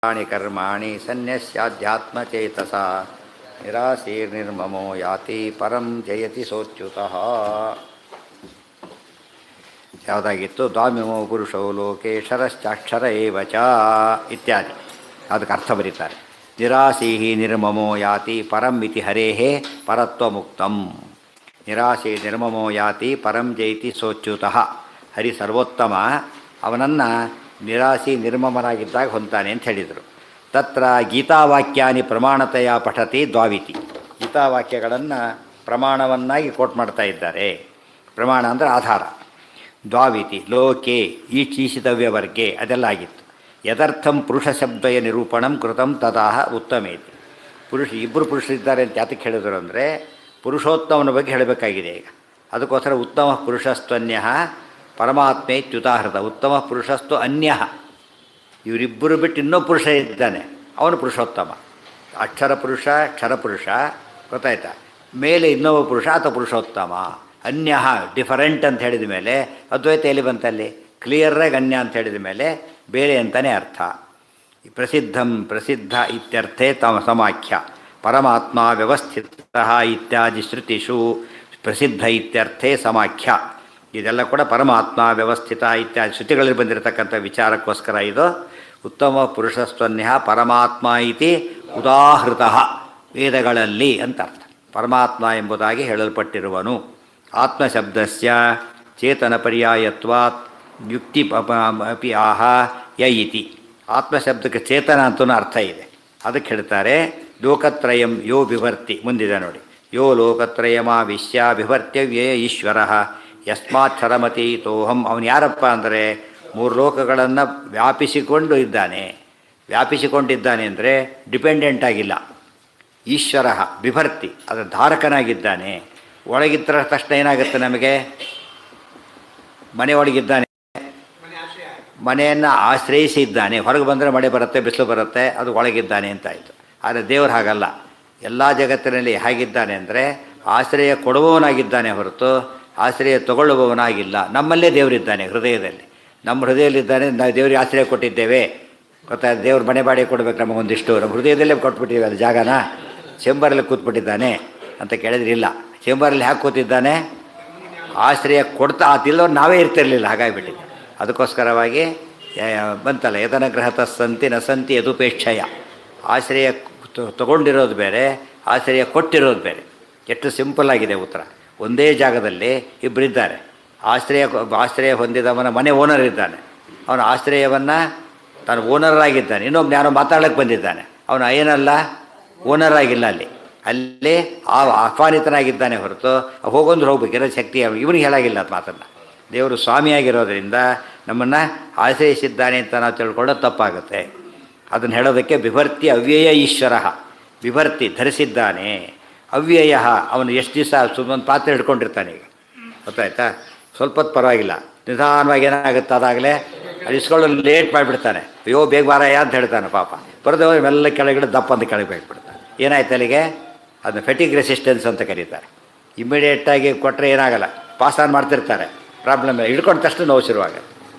ಕರ್ಮಾಣಿ ಸನ್ಯಸ್ಯಾಧ್ಯಾತ್ಮಚೇತಸ ನಿರಾಸೀರ್ನಿರ್ಮಮೋ ಯಾತಿ ಪರಂ ಜಯತಿ ಸೋಚ್ಯುತಃ. ಯಾವುದಾಗಿತ್ತು? ದ್ವಾಮಿಮೋ ಪುರುಷೋ ಲೋಕೆ ಕ್ಷರಶ್ಚಾಕ್ಷರ ಏವ ಚ ಇತ್ಯಾದಿ. ಅದಕ್ಕೆ ಅರ್ಥ ಬರೀತಾರೆ. ನಿರಾಸೀಹಿ ನಿರ್ಮಮೋ ಯಾತಿ ಪರಂ ಇತಿ ಹರೇಹೇ ಪರತ್ವಮುಕ್ತಂ. ನಿರಾಸೀ ನಿರ್ಮಮೋ ಯಾತಿ ಪರಂ ಜಯತಿ ಸೋಚ್ಯುತಃ. ಹರಿ ಸರ್ವೋತ್ತಮ, ಅವನನ್ನು ನಿರಾಸಿ ನಿರ್ಮಮನಾಗಿದ್ದಾಗ ಹೊಂತಾನೆ ಅಂತ ಹೇಳಿದರು. ತತ್ರ ಗೀತಾವಾಕ್ಯಾನಿ ಪ್ರಮಾಣತೆಯ ಪಠತಿ ದ್ವಾವಿತಿ. ಗೀತಾವಾಕ್ಯಗಳನ್ನು ಪ್ರಮಾಣವನ್ನಾಗಿ ಕೋಟ್ ಮಾಡ್ತಾ ಇದ್ದಾರೆ. ಪ್ರಮಾಣ ಅಂದರೆ ಆಧಾರ. ದ್ವಾವಿತಿ ಲೋಕೆ ಈಕ್ಷಿತವ್ಯ ವರ್ಗೆ ಅದೆಲ್ಲ ಆಗಿತ್ತು. ಯದರ್ಥಂ ಪುರುಷ ಶಬ್ದಯ ನಿರೂಪಣಂ ಕೃತಂ ತದಾಹ ಉತ್ತಮೇತಿ. ಇಬ್ಬರು ಪುರುಷರಿದ್ದಾರೆ ಅಂತ ಯಾತಕ್ಕೆ ಹೇಳಿದರು ಅಂದರೆ ಪುರುಷೋತ್ತಮನ ಬಗ್ಗೆ ಹೇಳಬೇಕಾಗಿದೆ. ಈಗ ಅದಕ್ಕೋಸ್ಕರ ಉತ್ತಮ ಪುರುಷಸ್ತ್ವನ್ಯ ಪರಮಾತ್ಮೇತ್ಯುದಾಹೃತ. ಉತ್ತಮ ಪುರುಷಸ್ತು ಅನ್ಯ. ಇವರಿಬ್ಬರು ಬಿಟ್ಟು ಇನ್ನೊಬ್ಬ ಪುರುಷ ಇದ್ದಾನೆ, ಅವನು ಪುರುಷೋತ್ತಮ. ಅಕ್ಷರ ಪುರುಷ ಕ್ಷರಪುರುಷ ಗೊತ್ತಾಯ್ತಾ. ಮೇಲೆ ಇನ್ನೊಬ್ಬ ಪುರುಷ ಆತ ಪುರುಷೋತ್ತಮ. ಅನ್ಯ ಡಿಫರೆಂಟ್ ಅಂತ ಹೇಳಿದ ಮೇಲೆ ಅದ್ವೈತ ಎಲ್ಲಿ ಬಂತಲ್ಲಿ? ಕ್ಲಿಯರಾಗಿ ಅನ್ಯ ಅಂತ ಹೇಳಿದ ಮೇಲೆ ಬೇರೆ ಅಂತಲೇ ಅರ್ಥ. ಪ್ರಸಿದ್ಧ ಇತ್ಯರ್ಥೇ ಸಮಾಖ್ಯ ಪರಮಾತ್ಮ ವ್ಯವಸ್ಥಿತ ಇತ್ಯಾದಿ ಶ್ರುತಿಷು ಪ್ರಸಿದ್ಧ ಇತ್ಯರ್ಥೇ ಸಮಾಖ್ಯ. ಇದೆಲ್ಲ ಕೂಡ ಪರಮಾತ್ಮ ವ್ಯವಸ್ಥಿತ ಇತ್ಯಾದಿ ಶ್ರುತಿಗಳಲ್ಲಿ ಬಂದಿರತಕ್ಕಂಥ ವಿಚಾರಕ್ಕೋಸ್ಕರ ಇದು ಉತ್ತಮ ಪುರುಷಸ್ತ್ವನ್ಯ ಪರಮಾತ್ಮ ಇತಿ ಉದಾಹೃತ ವೇದಗಳಲ್ಲಿ ಅಂತ ಅರ್ಥ. ಪರಮಾತ್ಮ ಎಂಬುದಾಗಿ ಹೇಳಲ್ಪಟ್ಟಿರುವನು. ಆತ್ಮಶಬ್ದಸ್ಯ ಚೇತನ ಪರ್ಯಾಯತ್ವಾತ್ ಯುಕ್ತಿ ಅಪಿ ಆಹ ಯ ಇತಿ. ಆತ್ಮಶಬ್ದಕ್ಕೆ ಚೇತನ ಅಂತೂ ಅರ್ಥ ಇದೆ. ಅದಕ್ಕೆ ಹೇಳ್ತಾರೆ ಲೋಕತ್ರಯಂ ಯೋ ಬಿಭರ್ತಿ. ಮುಂದಿದೆ ನೋಡಿ. ಯೋ ಲೋಕತ್ರಯಮಾವಿಶ್ಯ ಬಿಭರ್ತ್ಯವ್ಯಯ ಈಶ್ವರ ಯಸ್ಮಾಕ್ಷರಮತೀತೋಹಂ. ಅವನು ಯಾರಪ್ಪ ಅಂದರೆ ಮೂರು ಲೋಕಗಳನ್ನು ವ್ಯಾಪಿಸಿಕೊಂಡಿದ್ದಾನೆ ಅಂದರೆ ಡಿಪೆಂಡೆಂಟ್ ಆಗಿಲ್ಲ. ಈಶ್ವರ ಬಿಭರ್ತಿ, ಅದರ ಧಾರಕನಾಗಿದ್ದಾನೆ. ಒಳಗಿದ್ದ ತಕ್ಷಣ ಏನಾಗುತ್ತೆ ನಮಗೆ? ಮನೆ ಒಳಗಿದ್ದಾನೆ, ಮನೆಯನ್ನು ಆಶ್ರಯಿಸಿದ್ದಾನೆ. ಹೊರಗೆ ಬಂದರೆ ಮಳೆ ಬರುತ್ತೆ, ಬಿಸಿಲು ಬರುತ್ತೆ, ಅದು ಒಳಗಿದ್ದಾನೆ ಅಂತಾಯಿತು. ಆದರೆ ದೇವರು ಹಾಗಲ್ಲ. ಎಲ್ಲ ಜಗತ್ತಿನಲ್ಲಿ ಹೇಗಿದ್ದಾನೆ ಅಂದರೆ ಆಶ್ರಯ ಕೊಡುವವನಾಗಿದ್ದಾನೆ ಹೊರತು ಆಶ್ರಯ ತಗೊಳ್ಳುವವನಾಗಿಲ್ಲ. ನಮ್ಮಲ್ಲೇ ದೇವರಿದ್ದಾನೆ, ಹೃದಯದಲ್ಲಿ. ನಮ್ಮ ಹೃದಯದಲ್ಲಿದ್ದಾನೆ. ನಾವು ದೇವರಿಗೆ ಆಶ್ರಯ ಕೊಟ್ಟಿದ್ದೇವೆ ಗೊತ್ತಾಯ್ತು. ದೇವ್ರ ಮನೆ ಬಾಡಿಗೆ ಕೊಡಬೇಕು ನಮಗೊಂದಿಷ್ಟು. ನಮ್ಮ ಹೃದಯದಲ್ಲೇ ಕೊಟ್ಬಿಟ್ಟಿದ್ದೀವಿ ಅದು ಜಾಗನ. ಚೇಂಬರಲ್ಲಿ ಕೂತ್ಬಿಟ್ಟಿದ್ದಾನೆ ಅಂತ ಕೇಳಿದ್ರಿಲ್ಲ. ಚೇಂಬರಲ್ಲಿ ಹ್ಯಾಕೆ ಕೂತಿದ್ದಾನೆ? ಆಶ್ರಯ ಕೊಡ್ತಾ ಆತಿಲ್ಲವ್ರು ನಾವೇ ಇರ್ತಿರಲಿಲ್ಲ, ಹಾಗಾಗಿಬಿಟ್ಟಿದೆ. ಅದಕ್ಕೋಸ್ಕರವಾಗಿ ಬಂತಲ್ಲ, ಯತನಗ್ರಹತ ಸಂತಿ ನ ಸಂತಿ ಯದುಪೇಕ್ಷಯ. ಆಶ್ರಯ ತಗೊಂಡಿರೋದು ಬೇರೆ, ಆಶ್ರಯ ಕೊಟ್ಟಿರೋದು ಬೇರೆ. ಎಷ್ಟು ಸಿಂಪಲ್ ಆಗಿದೆ ಉತ್ತರ. ಒಂದೇ ಜಾಗದಲ್ಲಿ ಇಬ್ಬರಿದ್ದಾರೆ. ಆಶ್ರಯ ಹೊಂದಿದವನ ಮನೆ ಓನರ್ ಇದ್ದಾನೆ. ಅವನ ಆಶ್ರಯವನ್ನು ತಾನು ಓನರ್ ಆಗಿದ್ದಾನೆ. ಇನ್ನೊಬ್ಬ ಯಾರೋ ಮಾತಾಡೋಕ್ಕೆ ಬಂದಿದ್ದಾನೆ, ಅವನು ಏನಲ್ಲ, ಓನರ್ ಆಗಿಲ್ಲ. ಅಲ್ಲಿ ಆಹ್ವಾನಿತನಾಗಿದ್ದಾನೆ ಹೊರತು ಹೋಗೊಂದು ಹೋಗ್ಬೇಕಿರೋ ಶಕ್ತಿ ಇವನಿಗೆ ಹೇಳಾಗಿಲ್ಲ ಅದು ಮಾತನ್ನು. ದೇವರು ಸ್ವಾಮಿಯಾಗಿರೋದರಿಂದ ನಮ್ಮನ್ನು ಆಶ್ರಯಿಸಿದ್ದಾನೆ ಅಂತ ನಾವು ತಿಳ್ಕೊಳ್ಳೋದು ತಪ್ಪಾಗುತ್ತೆ. ಅದನ್ನು ಹೇಳೋದಕ್ಕೆ ಬಿಭರ್ತಿ ಅವ್ಯಯ ಈಶ್ವರ. ಬಿಭರ್ತಿ ಧರಿಸಿದ್ದಾನೆ. ಅವ್ಯಯ ಅವನು ಎಷ್ಟು ದಿವಸ ಒಂದು ಪಾತ್ರೆ ಹಿಡ್ಕೊಂಡಿರ್ತಾನೆ. ಈಗ ಗೊತ್ತಾಯ್ತಾ? ಸ್ವಲ್ಪ ಹೊತ್ತು ಪರವಾಗಿಲ್ಲ, ನಿಧಾನವಾಗಿ ಏನಾಗುತ್ತೆ ಅದಾಗಲೇ ಅದು ಇಸ್ಕೊಳ್ಳೋದು ಲೇಟ್ ಮಾಡಿಬಿಡ್ತಾನೆ. ಅಯ್ಯೋ ಬೇಗ ಬಾರಯ್ಯ ಅಂತ ಹೇಳ್ತಾನೆ ಪಾಪ. ಬರೋದೇ ಮೆಲ್ಲ ಕೆಳಗಡೆ ದಪ್ಪ ಅಂತ ಕೆಳಗೆ ಬೇಕಿಬಿಡ್ತಾನೆ. ಏನಾಯ್ತು ಅಲ್ಲಿಗೆ? ಅದನ್ನ ಫೆಟಿಗ್ ರೆಸಿಸ್ಟೆನ್ಸ್ ಅಂತ ಕರೀತಾರೆ. ಇಮ್ಮಿಡಿಯೇಟಾಗಿ ಕೊಟ್ಟರೆ ಏನಾಗಲ್ಲ, ಪಾಸ್ ಆನ್ ಮಾಡ್ತಿರ್ತಾರೆ, ಪ್ರಾಬ್ಲಮ್ ಇಲ್ಲ. ಹಿಡ್ಕೊಂಡ ತಕ್ಷಣ ನೋವು ಶುರುವಾಗುತ್ತೆ.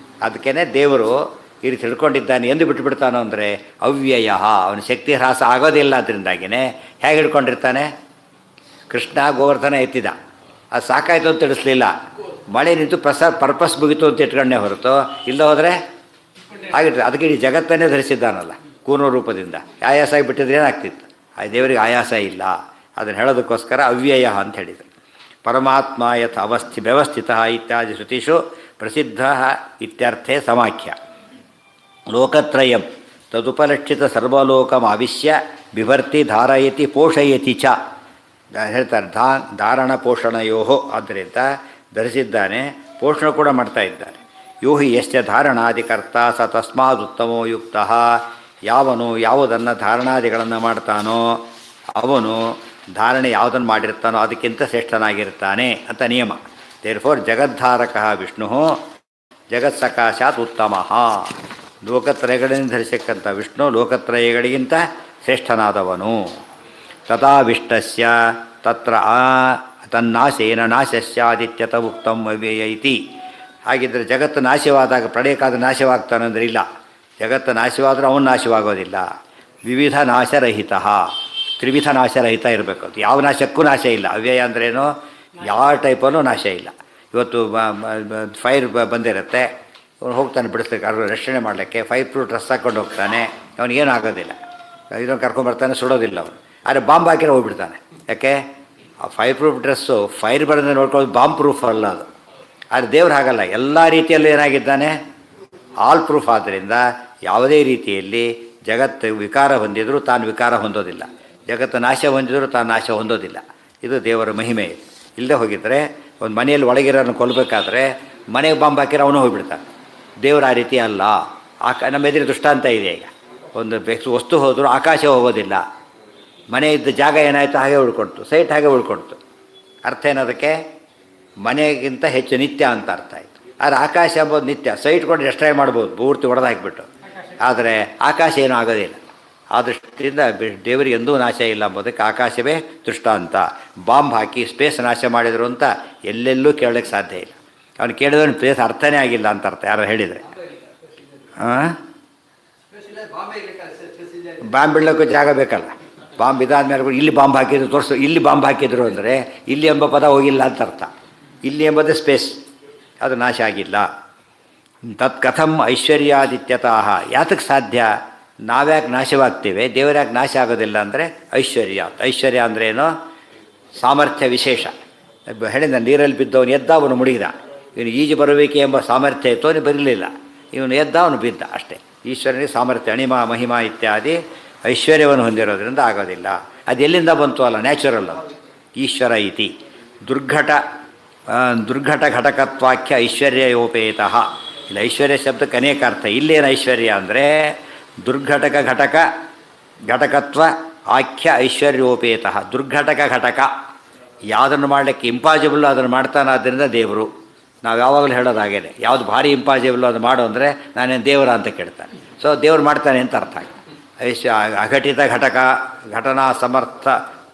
ಅದಕ್ಕೇ ದೇವರು ಈ ರೀತಿ ಹಿಡ್ಕೊಂಡಿದ್ದಾನೆ ಎಂದು ಬಿಟ್ಟುಬಿಡ್ತಾನೋ ಅಂದರೆ ಅವ್ಯಯ. ಅವನ ಶಕ್ತಿ ಹ್ರಾಸ ಆಗೋದಿಲ್ಲ. ಅದರಿಂದಾಗಿಯೇ ಹೇಗೆ ಹಿಡ್ಕೊಂಡಿರ್ತಾನೆ? ಕೃಷ್ಣ ಗೋವರ್ಧನ ಎತ್ತಿದ, ಅದು ಸಾಕಾಯಿತು ಅಂತ ತಿಳಿಸ್ಲಿಲ್ಲ. ಮಳೆ ನಿಂತು ಪರ್ಪಸ್ ಮುಗಿತು ಅಂತ ಇಟ್ಕೊಂಡೇ ಹೊರತು ಇಲ್ಲ ಹೋದರೆ ಆಗಿರ್ತದೆ. ಅದಕ್ಕೆ ಇಡೀ ಜಗತ್ತನ್ನೇ ಧರಿಸಿದ್ದಾನಲ್ಲ ಕೂರ್ಮ ರೂಪದಿಂದ. ಆಯಾಸ ಆಗಿಬಿಟ್ಟಿದ್ರೆ ಏನಾಗ್ತಿತ್ತು? ಆ ದೇವರಿಗೆ ಆಯಾಸ ಇಲ್ಲ. ಅದನ್ನು ಹೇಳೋದಕ್ಕೋಸ್ಕರ ಅವ್ಯಯ ಅಂತ ಹೇಳಿದರು. ಪರಮಾತ್ಮ ಯಥ ವ್ಯವಸ್ಥಿತ ಇತ್ಯಾದಿ ಶ್ರುತಿಷು ಪ್ರಸಿದ್ಧ ಇತ್ಯರ್ಥೇ ಸಮಾಖ್ಯ. ಲೋಕತ್ರಯಂ ತದುಪಲಕ್ಷಿತ ಸರ್ವಲೋಕಮಾವಿಶ್ಯ ಬಿಭರ್ತಿ ಧಾರಯತಿ ಪೋಷಯತಿ ಚ ಹೇಳ್ತಾರೆ. ಧಾರಣ ಪೋಷಣಯೋ. ಆದ್ದರಿಂದ ಧರಿಸಿದ್ದಾನೆ, ಪೋಷಣೆ ಕೂಡ ಮಾಡ್ತಾ ಇದ್ದಾನೆ. ಯೋ ಹಿ ಯಶ್ಚ ಧಾರಣಾದಿಕರ್ತ ಸ ತಸ್ಮಾದುತ್ತಮೋ ಯುಕ್ತ. ಯಾವನು ಯಾವುದನ್ನು ಧಾರಣಾದಿಗಳನ್ನು ಮಾಡ್ತಾನೋ ಅವನು ಧಾರಣೆ ಯಾವುದನ್ನು ಮಾಡಿರ್ತಾನೋ ಅದಕ್ಕಿಂತ ಶ್ರೇಷ್ಠನಾಗಿರ್ತಾನೆ ಅಂತ ನಿಯಮ. ದೇರ್ಫೋರ್ ಜಗದ್ಧಾರಕ ವಿಷ್ಣು ಜಗತ್ಸಕಾಶಾತ್ ಉತ್ತಮ. ಲೋಕತ್ರಯಗಳಿಂದ ಧರಿಸಕ್ಕಂಥ ವಿಷ್ಣು ಲೋಕತ್ರಯಗಳಿಗಿಂತ ಶ್ರೇಷ್ಠನಾದವನು. ತಥಾವಿಷ್ಟಸ್ಯ ತತ್ರ ತನ್ನಾಶೇನ ನಾಶಸ್ಯಾದಿತ್ಯತ ಉಕ್ತಂ ಅವ್ಯಯ ಇತಿ. ಹಾಗಿದ್ದರೆ ಜಗತ್ತು ನಾಶವಾದಾಗ ಪ್ರಳಯಕ್ಕಾದ ನಾಶವಾಗ್ತಾನಂದ್ರೆ ಇಲ್ಲ. ಜಗತ್ತು ನಾಶವಾದರೂ ಅವನು ನಾಶವಾಗೋದಿಲ್ಲ. ವಿವಿಧ ನಾಶರಹಿತ, ತ್ರಿವಿಧ ನಾಶರಹಿತ ಇರಬೇಕು. ಅದು ಯಾವ ನಾಶಕ್ಕೂ ನಾಶ ಇಲ್ಲ. ಅವ್ಯಯ ಅಂದ್ರೇನು, ಯಾವ ಟೈಪಲ್ಲೂ ನಾಶ ಇಲ್ಲ. ಇವತ್ತು ಫೈರ್ ಬಂದಿರುತ್ತೆ, ಅವನು ಹೋಗ್ತಾನೆ ಬಿಡಿಸ್ಲಿಕ್ಕೆ, ಅವ್ರು ರಕ್ಷಣೆ ಮಾಡಲಿಕ್ಕೆ ಫೈರ್ ಪ್ರೂಫ್ ಡ್ರೆಸ್ ಹಾಕ್ಕೊಂಡು ಹೋಗ್ತಾನೆ, ಅವನಿಗೇನು ಆಗೋದಿಲ್ಲ. ಇದನ್ನು ಕರ್ಕೊಂಬರ್ತಾನೆ, ಸುಡೋದಿಲ್ಲ ಅವನು. ಆದರೆ ಬಾಂಬ್ ಹಾಕಿರೋ ಹೋಗ್ಬಿಡ್ತಾನೆ. ಯಾಕೆ? ಆ ಫೈರ್ ಪ್ರೂಫ್ ಡ್ರೆಸ್ಸು ಫೈರ್ ಬರೋದನ್ನ ನೋಡ್ಕೊಳ್ಳೋದು ಬಾಂಬ್ ಪ್ರೂಫ್ ಅಲ್ಲ ಅದು. ಆದರೆ ದೇವ್ರು ಹಾಗಲ್ಲ, ಎಲ್ಲ ರೀತಿಯಲ್ಲೂ ಏನಾಗಿದ್ದಾನೆ, ಆಲ್ ಪ್ರೂಫ್. ಆದ್ದರಿಂದ ಯಾವುದೇ ರೀತಿಯಲ್ಲಿ ಜಗತ್ತು ವಿಕಾರ ಹೊಂದಿದರೂ ತಾನು ವಿಕಾರ ಹೊಂದೋದಿಲ್ಲ, ಜಗತ್ತು ನಾಶ ಹೊಂದಿದರೂ ತಾನು ನಾಶ ಹೊಂದೋದಿಲ್ಲ. ಇದು ದೇವರ ಮಹಿಮೆ. ಇಲ್ಲದೆ ಹೋಗಿದ್ದರೆ ಒಂದು ಮನೆಯಲ್ಲಿ ಒಳಗಿರೋನು ಕೊಲ್ಲಬೇಕಾದ್ರೆ ಮನೆಗೆ ಬಾಂಬ್ ಹಾಕಿರೋ ಅವನು ಹೋಗಿಬಿಡ್ತಾನೆ. ದೇವರು ಆ ರೀತಿ ಅಲ್ಲ. ನಮ್ಮ ಎದುರು ದೃಷ್ಟಾಂತ ಇದೆ. ಈಗ ಒಂದು ವಸ್ತು ಹೋದರೂ ಆಕಾಶ ಹೋಗೋದಿಲ್ಲ, ಮನೆ ಇದ್ದ ಜಾಗ ಏನಾಯಿತು ಹಾಗೆ ಉಳ್ಕೊಳ್ತು, ಸೈಟ್ ಹಾಗೆ ಉಳ್ಕೊಳ್ತು. ಅರ್ಥ ಏನದಕ್ಕೆ? ಮನೆಗಿಂತ ಹೆಚ್ಚು ನಿತ್ಯ ಅಂತ ಅರ್ಥ ಆಯಿತು. ಆದರೆ ಆಕಾಶ ಎಂಬುದು ನಿತ್ಯ, ಸೈಟ್ ಕೊಟ್ಟು ಡಿಸ್ಟ್ರಾಯ್ ಮಾಡ್ಬೋದು ಪೂರ್ತಿ ಹೊಡೆದು ಹಾಕಿಬಿಟ್ಟು, ಆದರೆ ಆಕಾಶ ಏನೂ ಆಗೋದಿಲ್ಲ. ಆ ದೃಷ್ಟಿಯಿಂದ ದೇವರಿಗೆ ಎಂದೂ ನಾಶ ಇಲ್ಲ ಎಂಬುದಕ್ಕೆ ಆಕಾಶವೇ ದೃಷ್ಟಾಂತ. ಬಾಂಬ್ ಹಾಕಿ ಸ್ಪೇಸ್ ನಾಶ ಮಾಡಿದರು ಅಂತ ಎಲ್ಲೆಲ್ಲೂ ಕೇಳಲಿಕ್ಕೆ ಸಾಧ್ಯ ಇಲ್ಲ. ಅವನು ಕೇಳಿದವನು ಸ್ಪೇಸ್ ಅರ್ಥನೇ ಆಗಿಲ್ಲ ಅಂತ ಅರ್ಥ ಯಾರು ಹೇಳಿದರೆ. ಬಾಂಬ್ ಬಿಡೋಕ್ಕೂ ಜಾಗ ಬೇಕಲ್ಲ. ಬಾಂಬ್ ಇದಾದ್ಮೇಲೆ ಇಲ್ಲಿ ಬಾಂಬ್ ಹಾಕಿದ್ರು ತೋರಿಸು, ಇಲ್ಲಿ ಬಾಂಬ್ ಹಾಕಿದ್ರು ಅಂದರೆ ಇಲ್ಲಿ ಎಂಬ ಪದ ಹೋಗಿಲ್ಲ ಅಂತ ಅರ್ಥ. ಇಲ್ಲಿ ಎಂಬುದೇ ಸ್ಪೇಸ್, ಅದು ನಾಶ ಆಗಿಲ್ಲ. ತತ್ ಕಥಂ ಐಶ್ವರ್ಯಾದಿತ್ಯತಃ, ಯಾತಕ್ಕೆ ಸಾಧ್ಯ? ನಾವ್ಯಾಕೆ ನಾಶವಾಗ್ತೀವಿ, ದೇವರ್ಯಾಕೆ ನಾಶ ಆಗೋದಿಲ್ಲ ಅಂದರೆ ಐಶ್ವರ್ಯ. ಐಶ್ವರ್ಯ ಅಂದ್ರೇನು? ಸಾಮರ್ಥ್ಯ ವಿಶೇಷ. ಹೇಳಿದ ನೀರಲ್ಲಿ ಬಿದ್ದವನು ಎದ್ದ, ಅವನು ಮುಳುಗಿದ. ಇವನು ಈಜು ಬರಬೇಕೆ ಎಂಬ ಸಾಮರ್ಥ್ಯ ಇತ್ತು, ಅವನು ಬರಲಿಲ್ಲ. ಇವನು ಎದ್ದ, ಅವನು ಬಿದ್ದ, ಅಷ್ಟೇ. ಈಶ್ವರನಿಗೆ ಸಾಮರ್ಥ್ಯ, ಅಣಿಮ ಮಹಿಮಾ ಇತ್ಯಾದಿ ಐಶ್ವರ್ಯವನ್ನು ಹೊಂದಿರೋದ್ರಿಂದ ಆಗೋದಿಲ್ಲ. ಅದು ಎಲ್ಲಿಂದ ಬಂತು? ಅಲ್ಲ, ನ್ಯಾಚುರಲ್ ಅದು. ಈಶ್ವರ ಇತಿ ದುರ್ಘಟ ಘಟಕತ್ವಾಖ್ಯ ಐಶ್ವರ್ಯೋಪೇತಃ. ಇಲ್ಲಿ ಐಶ್ವರ್ಯ ಶಬ್ದಕ್ಕೆ ಅನೇಕ ಅರ್ಥ. ಇಲ್ಲೇನು ಐಶ್ವರ್ಯ ಅಂದರೆ ದುರ್ಘಟಕ ಘಟಕತ್ವ ಆಖ್ಯ ಐಶ್ವರ್ಯೋಪೇತಃ. ದುರ್ಘಟಕ ಘಟಕ, ಯಾವುದನ್ನು ಮಾಡಲಿಕ್ಕೆ ಇಂಪಾಸಿಬಲ್ ಅದನ್ನು ಮಾಡ್ತಾನೆ, ಆದ್ದರಿಂದ ದೇವರು. ನಾವು ಯಾವಾಗಲೂ ಹೇಳೋದಾಗೇನೆ, ಯಾವುದು ಭಾರಿ ಇಂಪಾಸಿಬಲ್ ಅದು ಮಾಡು ಅಂದರೆ ನಾನೇನು ದೇವರ ಅಂತ ಕೇಳ್ತಾನೆ. ಸೊ ದೇವ್ರು ಮಾಡ್ತಾನೆ ಅಂತ ಅರ್ಥ ಆಗಿದೆ. ಅಘಟಿತ ಘಟಕ ಘಟನಾ ಸಮರ್ಥ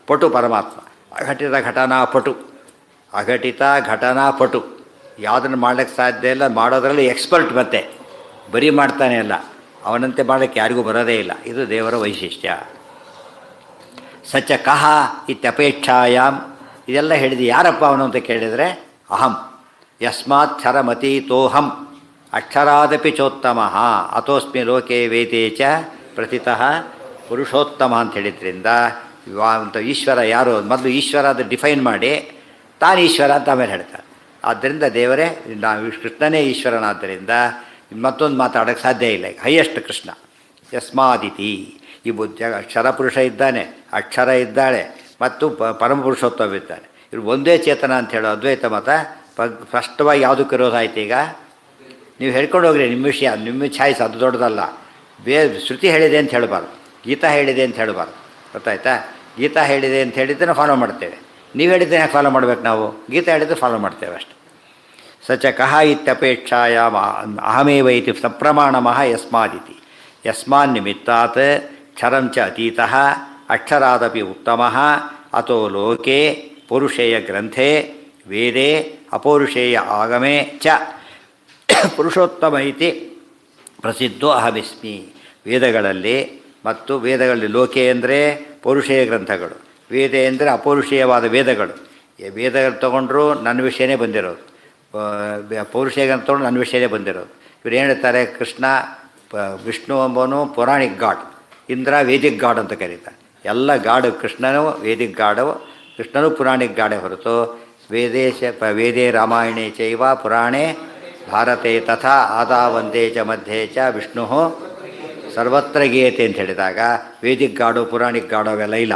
ಪಟು ಪರಮಾತ್ಮ. ಅಘಟಿತ ಘಟನಾ ಪಟು, ಅಘಟಿತ ಘಟನಾ ಪಟು. ಯಾವುದನ್ನು ಮಾಡ್ಲಿಕ್ಕೆ ಸಾಧ್ಯ ಇಲ್ಲ, ಮಾಡೋದ್ರಲ್ಲಿ ಎಕ್ಸ್ಪರ್ಟ್. ಮತ್ತೆ ಬರೀ ಮಾಡ್ತಾನೆ ಅಲ್ಲ, ಅವನಂತೆ ಮಾಡಲಿಕ್ಕೆ ಯಾರಿಗೂ ಬರೋದೇ ಇಲ್ಲ. ಇದು ದೇವರ ವೈಶಿಷ್ಟ್ಯ. ಸಚ ಕಹ ಇತ್ಯಪೇಕ್ಷಾಯಾಮ್, ಇದೆಲ್ಲ ಹೇಳಿದೆ. ಯಾರಪ್ಪ ಅವನು ಅಂತ ಕೇಳಿದರೆ ಅಹಂ ಯಸ್ಮಾತ್ ಕ್ಷರಮತೀತೋಹಂ ಅಕ್ಷರಾದಪಿ ಚೋತ್ತಮ ಅತೋಸ್ಮಿ ಲೋಕೆ ವೇದೇ ಚ ಪ್ರತಿತಃ ಪುರುಷೋತ್ತಮ ಅಂತ ಹೇಳಿದ್ರಿಂದ ಈಶ್ವರ ಯಾರು ಮೊದಲು ಈಶ್ವರ ಅದು ಡಿಫೈನ್ ಮಾಡಿ ತಾನು ಈಶ್ವರ ಅಂತ ಆಮೇಲೆ ಹೇಳ್ತಾರೆ. ಆದ್ದರಿಂದ ದೇವರೇ ನಾವು ಕೃಷ್ಣನೇ ಈಶ್ವರನಾದ್ದರಿಂದ ಮತ್ತೊಂದು ಮಾತಾಡೋಕ್ಕೆ ಸಾಧ್ಯ ಇಲ್ಲ. ಹೈಯೆಸ್ಟ್ ಕೃಷ್ಣ. ಯಸ್ಮಾದಿತಿ, ಈ ಕ್ಷರಪುರುಷ ಇದ್ದಾನೆ, ಅಕ್ಷರ ಇದ್ದಾಳೆ ಮತ್ತು ಪರಮಪುರುಷೋತ್ತಮ ಇದ್ದಾನೆ. ಇವರು ಒಂದೇ ಚೇತನ ಅಂತ ಹೇಳೋ ಅದ್ವೈತ ಮತ ಸ್ಪಷ್ಟವಾಗಿ ಯಾವುದಕ್ಕೆ ವಿರೋಧ ಆಯ್ತು? ಈಗ ನೀವು ಹೇಳ್ಕೊಂಡು ಹೋಗ್ರಿ ನಿಮ್ಮ ವಿಷಯ, ನಿಮ್ಮ ಛಾಯ್ಸ್, ಅದು ದೊಡ್ಡದಲ್ಲ. ಶ್ರುತಿ ಹೇಳಿದೆ ಅಂತ ಹೇಳಬಾರ್ದು, ಗೀತಾ ಹೇಳಿದೆ ಅಂತ ಹೇಳಬಾರ್ದು. ಗೊತ್ತಾಯ್ತಾ? ಗೀತಾ ಹೇಳಿದೆ ಅಂತ ಹೇಳಿದ್ರೆ ನಾವು ಫಾಲೋ ಮಾಡ್ತೇವೆ. ನೀವು ಹೇಳಿದ್ದೆ ಯಾಕೆ ಫಾಲೋ ಮಾಡ್ಬೇಕು? ನಾವು ಗೀತಾ ಹೇಳಿದ್ರೆ ಫಾಲೋ ಮಾಡ್ತೇವೆ ಅಷ್ಟೆ. ಸಚ ಕಹ ಇತ್ಯಪೇಕ್ಷಾಯಾಮ ಅಹಮೇವ ಇತಿ ಸಪ್ರಮಾಣಮಃ ಯಸ್ಮಾದಿತಿ. ಯಸ್ಮಾನ್ ನಿಮಿತ್ತಾತ್ ಕ್ಷರಂ ಚ ಅತೀತಃ ಅಕ್ಷರಾದಪಿ ಉತ್ತಮಃ ಅತೋ ಲೋಕೆ ಪೌರುಷೇಯ ಗ್ರಂಥೆ ವೇದೇ ಅಪೌರುಷೇಯ ಆಗಮೇ ಚ ಪುರುಷೋತ್ತಮ ಇತಿ ಪ್ರಸಿದ್ಧೋ ಅಹಮಿಸ್ಮಿ. ವೇದಗಳಲ್ಲಿ ಮತ್ತು ವೇದಗಳಲ್ಲಿ ಲೋಕೆ ಅಂದರೆ ಪೌರುಷೇಯ ಗ್ರಂಥಗಳು, ವೇದ ಅಂದರೆ ಅಪೌರುಷೇಯವಾದ ವೇದಗಳು. ವೇದಗಳು ತೊಗೊಂಡ್ರು ನನ್ನ ವಿಷಯನೇ ಬಂದಿರೋದು, ಪೌರುಷೇಯ ಗ್ರಂಥ ತೊಗೊಂಡು ನನ್ನ ವಿಷಯನೇ ಬಂದಿರೋದು. ಇವ್ರು ಏನು ಹೇಳ್ತಾರೆ? ಕೃಷ್ಣ ವಿಷ್ಣು ಎಂಬವನು ಪೌರಾಣಿಕ್ ಗಾಡ್, ಇಂದ್ರ ವೇದಿಕ್ ಗಾಡ್ ಅಂತ ಕರೀತಾರೆ. ಎಲ್ಲ ಗಾಡು ಕೃಷ್ಣನು ವೇದಿಕ್ ಗಾಡು, ಕೃಷ್ಣನು ಪುರಾಣಿಕ್ ಗಾಡೇ ಹೊರತು ವೇದೇ ರಾಮಾಯಣೇ ಚೈವ ಪುರಾಣೇ ಭಾರತೆ ತಥಾ ಆದಾವಂದೇ ಚ ಮಧ್ಯೆ ಚ ವಿಷ್ಣು ಸರ್ವತ್ರ ಗೀಯತೆ ಅಂತ ಹೇಳಿದಾಗ ವೇದಿಕ್ ಗಾಡು ಪುರಾಣಿಕ್ ಗಾಡು ಅವೆಲ್ಲ ಇಲ್ಲ.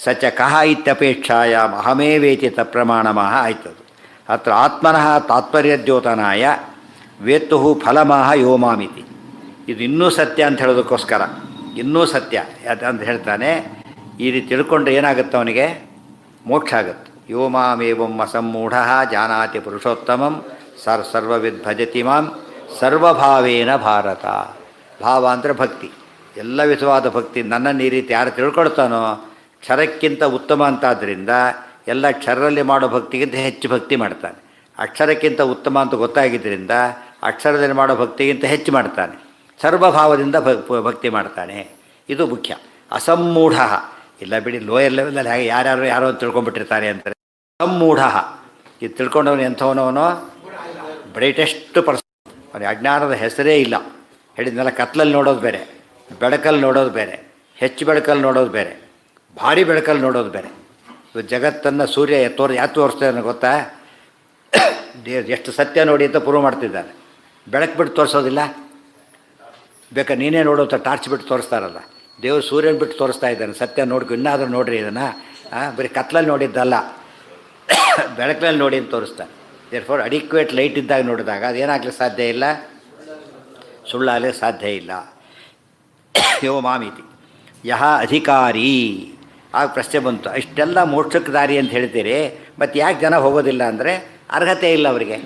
ಸಚ ಕಹ ಇತ್ಯಪೇಕ್ಷಾಯಾಮ್ ಅಹಮೇವೇತಿ ತಪ್ರಮಾಣಮಃ ಆಯ್ತದು. ಅತ್ರ ಆತ್ಮನಃ ತಾತ್ಪರ್ಯದ್ಯೋತನಾಯ ವೇತ್ತು ಫಲಮಃ ಯೋಮಾಮಿತಿ. ಇದು ಇನ್ನೂ ಸತ್ಯ ಅಂತ ಹೇಳೋದಕ್ಕೋಸ್ಕರ, ಇನ್ನೂ ಸತ್ಯ ಅಂತ ಹೇಳ್ತಾನೆ. ಈ ರೀತಿ ತಿಳ್ಕೊಂಡ್ರೆ ಏನಾಗುತ್ತೆ? ಅವನಿಗೆ ಮೋಕ್ಷ ಆಗುತ್ತೆ. ಯೋಮಾಮೇವಂ ಅಸಮ್ಮೂಢ ಜಾನಾತಿ ಪುರುಷೋತ್ತಮಂ ಸರ್ವವಿದ್ ಭಜತಿ ಮಾಂ ಸರ್ವಭಾವೇನ ಭಾರತ. ಭಾವ ಅಂದರೆ ಭಕ್ತಿ, ಎಲ್ಲ ವಿಧವಾದ ಭಕ್ತಿ. ನನ್ನನ್ನು ಈ ರೀತಿ ಯಾರು ತಿಳ್ಕೊಳ್ತಾನೋ ಕ್ಷರಕ್ಕಿಂತ ಉತ್ತಮ ಅಂತಾದ್ದರಿಂದ ಎಲ್ಲ ಕ್ಷರದಲ್ಲಿ ಮಾಡೋ ಭಕ್ತಿಗಿಂತ ಹೆಚ್ಚು ಭಕ್ತಿ ಮಾಡ್ತಾನೆ. ಅಕ್ಷರಕ್ಕಿಂತ ಉತ್ತಮ ಅಂತ ಗೊತ್ತಾಗಿದ್ದರಿಂದ ಅಕ್ಷರದಲ್ಲಿ ಮಾಡೋ ಭಕ್ತಿಗಿಂತ ಹೆಚ್ಚು ಮಾಡ್ತಾನೆ. ಸರ್ವಭಾವದಿಂದ ಭಕ್ತಿ ಮಾಡ್ತಾನೆ. ಇದು ಮುಖ್ಯ. ಅಸಮ್ಮೂಢ, ಇಲ್ಲ ಬಿಡಿ ಲೋಯರ್ ಲೆವೆಲಲ್ಲಿ ಹಾಗೆ ಯಾರ್ಯಾರು ಯಾರೋ ಅಂತ ತಿಳ್ಕೊಂಡ್ಬಿಟ್ಟಿರ್ತಾರೆ ಅಂತಾರೆ. ಸಮ್ಮೂಢ, ಇದು ತಿಳ್ಕೊಂಡವನು ಎಂಥವನವನೋ ಬ್ರೈಟೆಸ್ಟ್ ಪರ್ಸನ್. ಅವನಿಗೆ ಅಜ್ಞಾನದ ಹೆಸರೇ ಇಲ್ಲ. ಹೇಳಿದ್ನೆಲ್ಲ ಕತ್ಲಲ್ಲಿ ನೋಡೋದು ಬೇರೆ, ಬೆಳಕಲ್ಲಿ ನೋಡೋದು ಬೇರೆ, ಹೆಚ್ಚು ಬೆಳಕಲ್ಲಿ ನೋಡೋದು ಬೇರೆ, ಭಾರಿ ಬೆಳಕಲ್ಲಿ ನೋಡೋದು ಬೇರೆ. ಇವತ್ತು ಜಗತ್ತನ್ನು ಸೂರ್ಯ ಯಾಕೆ ತೋರಿಸ್ತಾನೆ ಗೊತ್ತಾ? ಎಷ್ಟು ಸತ್ಯ ನೋಡಿ ಅಂತ ಪ್ರೂವ್ ಮಾಡ್ತಿದ್ದಾನೆ. ಬೆಳಕು ಬಿಟ್ಟು ತೋರಿಸೋದಿಲ್ಲ. ಬೇಕಾ ನೀನೇ ನೋಡು ಅಂತ ಟಾರ್ಚ್ ಬಿಟ್ಟು ತೋರಿಸ್ತಾರಲ್ಲ, ದೇವರು ಸೂರ್ಯನ ಬಿಟ್ಟು ತೋರಿಸ್ತಾ ಇದ್ದಾನೆ. ಸತ್ಯ ನೋಡ್ಕೊ, ಇನ್ನಾದರೂ ನೋಡ್ರಿ ಇದನ್ನು. ಬರೀ ಕತ್ಲಲ್ಲಿ ನೋಡಿದ್ದಲ್ಲ, ಬೆಳಕಲ್ಲಿ ನೋಡಿ ಅಂತ ತೋರಿಸ್ತಾನೆ. ದೇರ್ ಫಾರ್ ಅಡಿಕ್ವೇಟ್ ಲೈಟ್ ಇದ್ದಾಗ ನೋಡಿದಾಗ ಅದೇನಾಗಲಿಕ್ಕೆ ಸಾಧ್ಯ ಇಲ್ಲ, ಸುಳ್ಳಾಗಲಿಕ್ಕೆ ಸಾಧ್ಯ ಇಲ್ಲ. ಯೋ ಮಾಮಿತಿ ಯಹ ಅಧಿಕಾರಿ. ಆಗ ಪ್ರಶ್ನೆ ಬಂತು, ಇಷ್ಟೆಲ್ಲ ಮೋಕ್ಷಕ್ಕೆ ದಾರಿ ಅಂತ ಹೇಳ್ತೀರಿ, ಮತ್ತು ಯಾಕೆ ಜನ ಹೋಗೋದಿಲ್ಲ ಅಂದರೆ ಅರ್ಹತೆ ಇಲ್ಲ ಅವರಿಗೆ,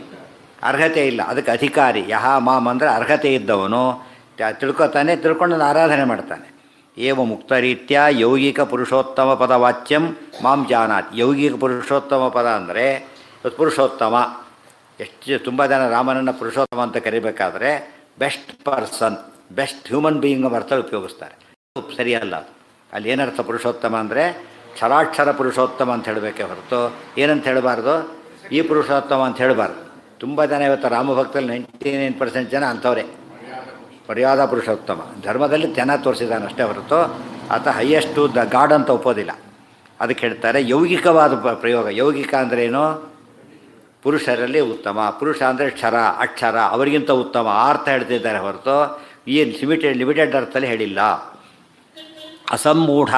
ಅರ್ಹತೆ ಇಲ್ಲ. ಅದಕ್ಕೆ ಅಧಿಕಾರಿ. ಯಹ ಮಾಮ್ ಅಂದರೆ ಅರ್ಹತೆ ಇದ್ದವನು ತಿಳ್ಕೊತಾನೆ, ತಿಳ್ಕೊಂಡು ಆರಾಧನೆ ಮಾಡ್ತಾನೆ. ಏವ ಮುಕ್ತ ರೀತ್ಯ ಯೌಗಿಕ ಪುರುಷೋತ್ತಮ ಪದ ವಾಚ್ಯಂ ಮಾಂ ಜಾನಾತ್. ಯೌಗಿಕ ಪುರುಷೋತ್ತಮ ಪದ ಅಂದರೆ ಪುರುಷೋತ್ತಮ. ಎಷ್ಟು ತುಂಬ ಜನ ರಾಮನನ್ನು ಪುರುಷೋತ್ತಮ ಅಂತ ಕರಿಬೇಕಾದ್ರೆ best person, best human being ಅರ್ಥ ಉಪಯೋಗಿಸ್ತಾರೆ. ಸರಿಯಲ್ಲ. ಅಲ್ಲಿ ಏನರ್ಥ ಪುರುಷೋತ್ತಮ ಅಂದರೆ ಕ್ಷರಾಕ್ಷರ ಪುರುಷೋತ್ತಮ ಅಂತ ಹೇಳಬೇಕೆ ಹೊರತು ಏನಂತ ಹೇಳಬಾರ್ದು, ಈ ಪುರುಷೋತ್ತಮ ಅಂತ ಹೇಳಬಾರ್ದು. ತುಂಬ ಜನ ಇವತ್ತು ರಾಮಭಕ್ತಲ್ಲಿ 99% ಜನ ಅಂಥವರೇ. ಮರ್ಯಾದಾ ಪುರುಷೋತ್ತಮ ಧರ್ಮದಲ್ಲಿ ಜನ ತೋರಿಸಿದಾನೆ ಅಷ್ಟೇ ಹೊರತು ಆತ ಹೈಯೆಸ್ಟು ದ ಗಾಡ್ ಅಂತ ಒಪ್ಪೋದಿಲ್ಲ. ಅದಕ್ಕೆ ಹೇಳ್ತಾರೆ ಯೌಗಿಕವಾದ ಪ್ರಯೋಗ. ಯೌಗಿಕ ಅಂದ್ರೇನು? ಪುರುಷರಲ್ಲಿ ಉತ್ತಮ. ಪುರುಷ ಅಂದರೆ ಕ್ಷರ, ಅಕ್ಷರ, ಅವರಿಗಿಂತ ಉತ್ತಮ ಅರ್ಥ ಹೇಳ್ತಿದ್ದಾರೆ ಹೊರತು ಈ ಲಿಮಿಟೆಡ್ ಅರ್ಥದಲ್ಲಿ ಹೇಳಿಲ್ಲ. ಅಸಮ್ಮೂಢ